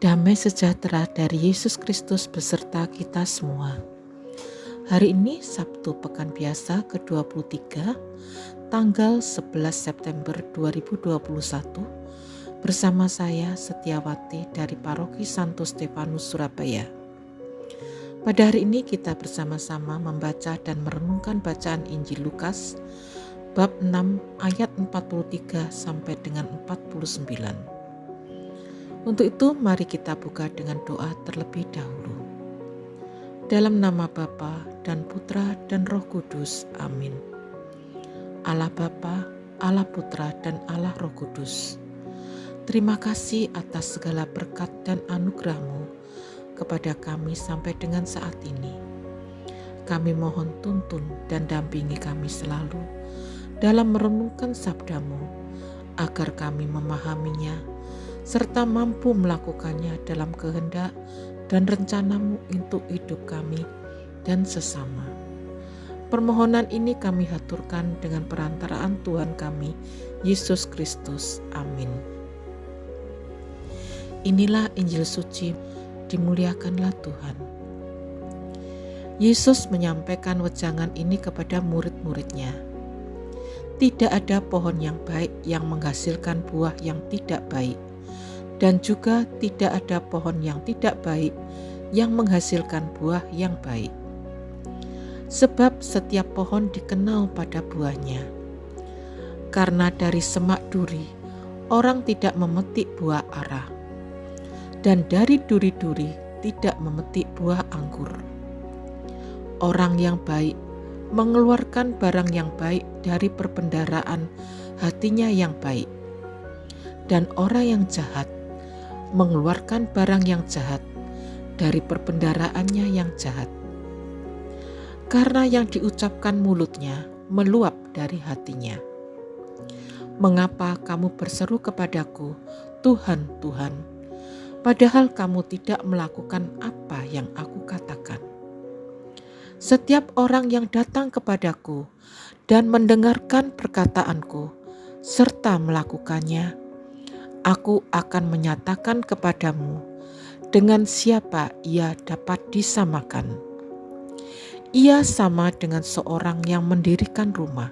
Damai sejahtera dari Yesus Kristus beserta kita semua. Hari ini Sabtu Pekan Biasa ke-23, tanggal 11 September 2021, bersama saya Setiawati dari Paroki Santo Stefanus Surabaya. Pada hari ini kita bersama-sama membaca dan merenungkan bacaan Injil Lukas, bab 6 ayat 43 sampai dengan 49. Untuk itu mari kita buka dengan doa terlebih dahulu. Dalam nama Bapa dan Putra dan Roh Kudus. Amin. Allah Bapa, Allah Putra dan Allah Roh Kudus. Terima kasih atas segala berkat dan anugerah-Mu kepada kami sampai dengan saat ini. Kami mohon tuntun dan dampingi kami selalu dalam merenungkan sabda-Mu, agar kami memahaminya serta mampu melakukannya dalam kehendak dan rencana-Mu untuk hidup kami dan sesama. Permohonan ini kami haturkan dengan perantaraan Tuhan kami, Yesus Kristus. Amin. Inilah Injil suci, dimuliakanlah Tuhan. Yesus menyampaikan wejangan ini kepada murid-muridnya. Tidak ada pohon yang baik yang menghasilkan buah yang tidak baik, dan juga tidak ada pohon yang tidak baik yang menghasilkan buah yang baik. Sebab setiap pohon dikenal pada buahnya. Karena dari semak duri, orang tidak memetik buah ara, dan dari duri-duri tidak memetik buah anggur. Orang yang baik mengeluarkan barang yang baik dari perbendaharaan hatinya yang baik, dan orang yang jahat mengeluarkan barang yang jahat dari perbendaharaannya yang jahat. Karena yang diucapkan mulutnya meluap dari hatinya. Mengapa kamu berseru kepadaku, Tuhan, Tuhan, padahal kamu tidak melakukan apa yang aku katakan? Setiap orang yang datang kepadaku dan mendengarkan perkataanku serta melakukannya, aku akan menyatakan kepadamu dengan siapa ia dapat disamakan. Ia sama dengan seorang yang mendirikan rumah.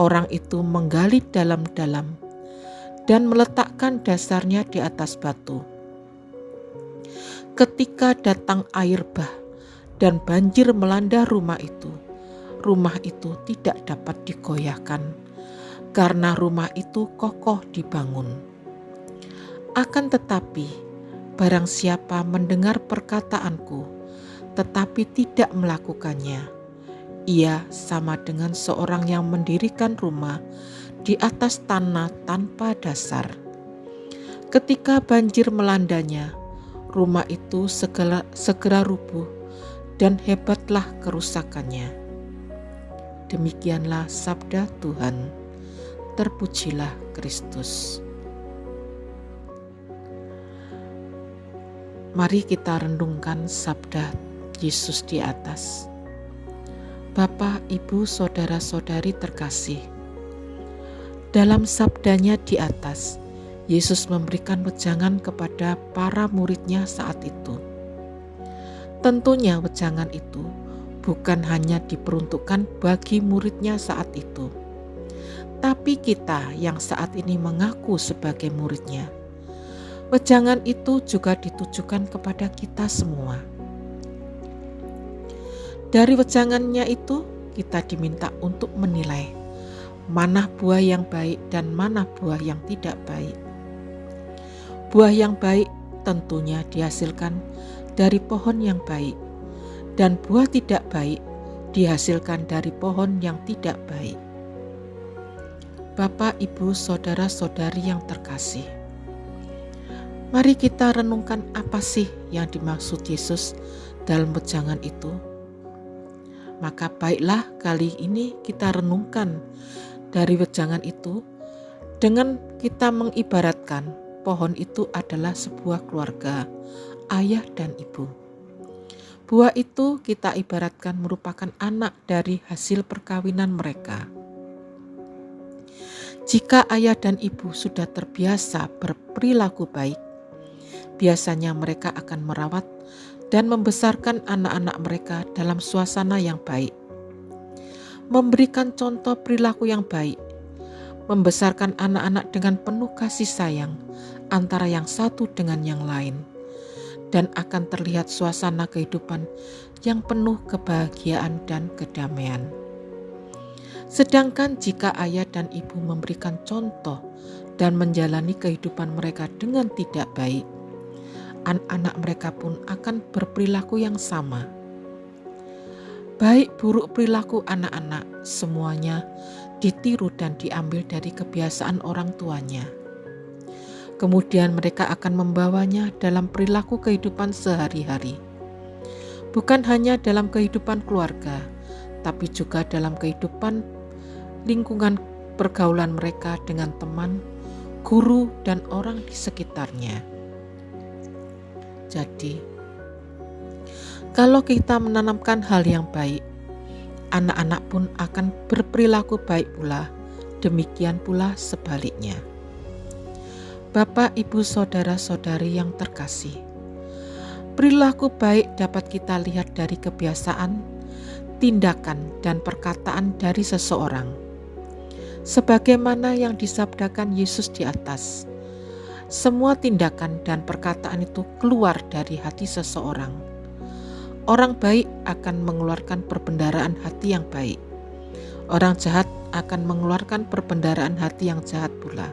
Orang itu menggali dalam-dalam dan meletakkan dasarnya di atas batu. Ketika datang air bah dan banjir melanda rumah itu tidak dapat digoyahkan, karena rumah itu kokoh dibangun. Akan tetapi, barang siapa mendengar perkataanku, tetapi tidak melakukannya, ia sama dengan seorang yang mendirikan rumah di atas tanah tanpa dasar. Ketika banjir melandanya, rumah itu segera rubuh dan hebatlah kerusakannya. Demikianlah sabda Tuhan. Terpujilah Kristus. Mari kita renungkan sabda Yesus di atas. Bapak, Ibu, saudara-saudari terkasih, dalam sabdanya di atas, Yesus memberikan wejangan kepada para muridnya saat itu. Tentunya wejangan itu bukan hanya diperuntukkan bagi muridnya saat itu, tapi kita yang saat ini mengaku sebagai muridnya. Wejangan itu juga ditujukan kepada kita semua. Dari wejangannya itu kita diminta untuk menilai mana buah yang baik dan mana buah yang tidak baik. Buah yang baik tentunya dihasilkan dari pohon yang baik, dan buah tidak baik dihasilkan dari pohon yang tidak baik. Bapak, Ibu, saudara-saudari yang terkasih, mari kita renungkan apa sih yang dimaksud Yesus dalam wejangan itu. Maka baiklah kali ini kita renungkan dari wejangan itu dengan kita mengibaratkan pohon itu adalah sebuah keluarga, ayah dan ibu. Buah itu kita ibaratkan merupakan anak dari hasil perkawinan mereka. Jika ayah dan ibu sudah terbiasa berperilaku baik, Biasanya mereka akan merawat dan membesarkan anak-anak mereka dalam suasana yang baik, memberikan contoh perilaku yang baik, membesarkan anak-anak dengan penuh kasih sayang antara yang satu dengan yang lain, dan akan terlihat suasana kehidupan yang penuh kebahagiaan dan kedamaian. Sedangkan jika ayah dan ibu memberikan contoh dan menjalani kehidupan mereka dengan tidak baik, anak-anak mereka pun akan berperilaku yang sama. Baik buruk perilaku anak-anak semuanya ditiru dan diambil dari kebiasaan orang tuanya. Kemudian mereka akan membawanya dalam perilaku kehidupan sehari-hari. Bukan hanya dalam kehidupan keluarga, tapi juga dalam kehidupan lingkungan pergaulan mereka dengan teman, guru, dan orang di sekitarnya. Jadi, kalau kita menanamkan hal yang baik, anak-anak pun akan berperilaku baik pula, demikian pula sebaliknya. Bapak, Ibu, Saudara-saudari yang terkasih, perilaku baik dapat kita lihat dari kebiasaan, tindakan, dan perkataan dari seseorang. Sebagaimana yang disabdakan Yesus di atas, semua tindakan dan perkataan itu keluar dari hati seseorang. Orang baik akan mengeluarkan perbendaharaan hati yang baik. Orang jahat akan mengeluarkan perbendaharaan hati yang jahat pula.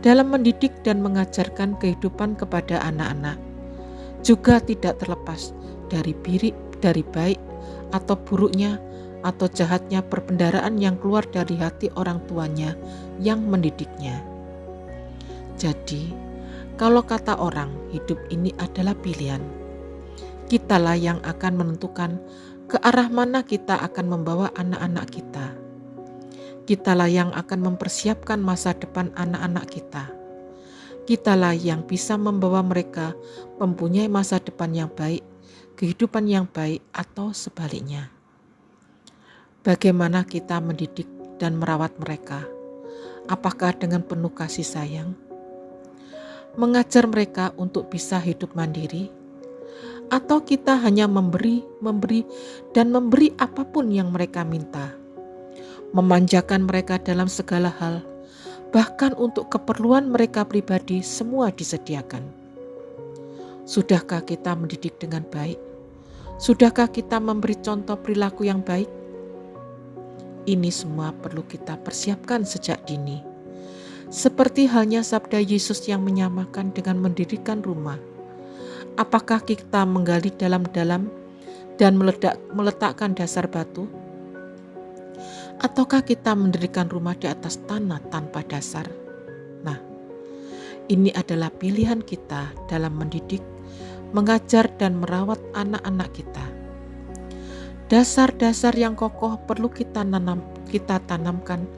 Dalam mendidik dan mengajarkan kehidupan kepada anak-anak, juga tidak terlepas dari baik atau buruknya atau jahatnya perbendaharaan yang keluar dari hati orang tuanya yang mendidiknya. Jadi, kalau kata orang, hidup ini adalah pilihan. Kitalah yang akan menentukan ke arah mana kita akan membawa anak-anak kita. Kitalah yang akan mempersiapkan masa depan anak-anak kita. Kitalah yang bisa membawa mereka mempunyai masa depan yang baik, kehidupan yang baik, atau sebaliknya. Bagaimana kita mendidik dan merawat mereka? Apakah dengan penuh kasih sayang? Mengajar mereka untuk bisa hidup mandiri, atau kita hanya memberi apapun yang mereka minta, memanjakan mereka dalam segala hal, bahkan untuk keperluan mereka pribadi semua disediakan. Sudahkah kita mendidik dengan baik? Sudahkah kita memberi contoh perilaku yang baik? Ini semua perlu kita persiapkan sejak dini. Seperti halnya sabda Yesus yang menyamakan dengan mendirikan rumah. Apakah kita menggali dalam-dalam dan meletakkan dasar batu? Ataukah kita mendirikan rumah di atas tanah tanpa dasar? Nah, ini adalah pilihan kita dalam mendidik, mengajar, dan merawat anak-anak kita. Dasar-dasar yang kokoh perlu kita tanamkan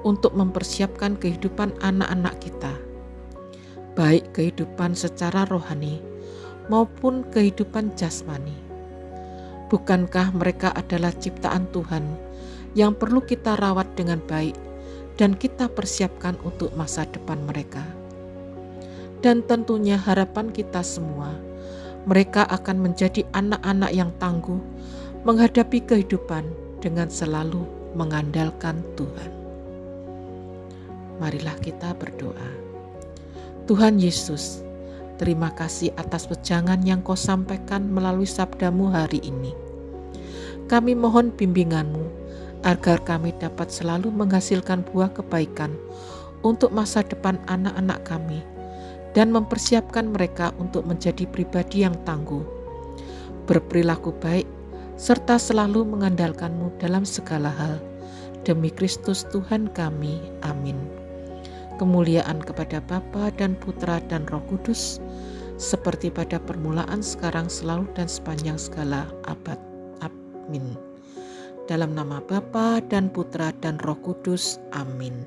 untuk mempersiapkan kehidupan anak-anak kita, baik kehidupan secara rohani maupun kehidupan jasmani. Bukankah mereka adalah ciptaan Tuhan yang perlu kita rawat dengan baik dan kita persiapkan untuk masa depan mereka? Dan tentunya harapan kita semua, mereka akan menjadi anak-anak yang tangguh menghadapi kehidupan dengan selalu mengandalkan Tuhan. Marilah kita berdoa. Tuhan Yesus, terima kasih atas wejangan yang Kau sampaikan melalui sabda-Mu hari ini. Kami mohon bimbingan-Mu agar kami dapat selalu menghasilkan buah kebaikan untuk masa depan anak-anak kami dan mempersiapkan mereka untuk menjadi pribadi yang tangguh, berperilaku baik, serta selalu mengandalkan-Mu dalam segala hal. Demi Kristus Tuhan kami. Amin. Kemuliaan kepada Bapa dan Putra dan Roh Kudus, seperti pada permulaan, sekarang, selalu, dan sepanjang segala abad. Amin. Dalam nama Bapa dan Putra dan Roh Kudus. Amin.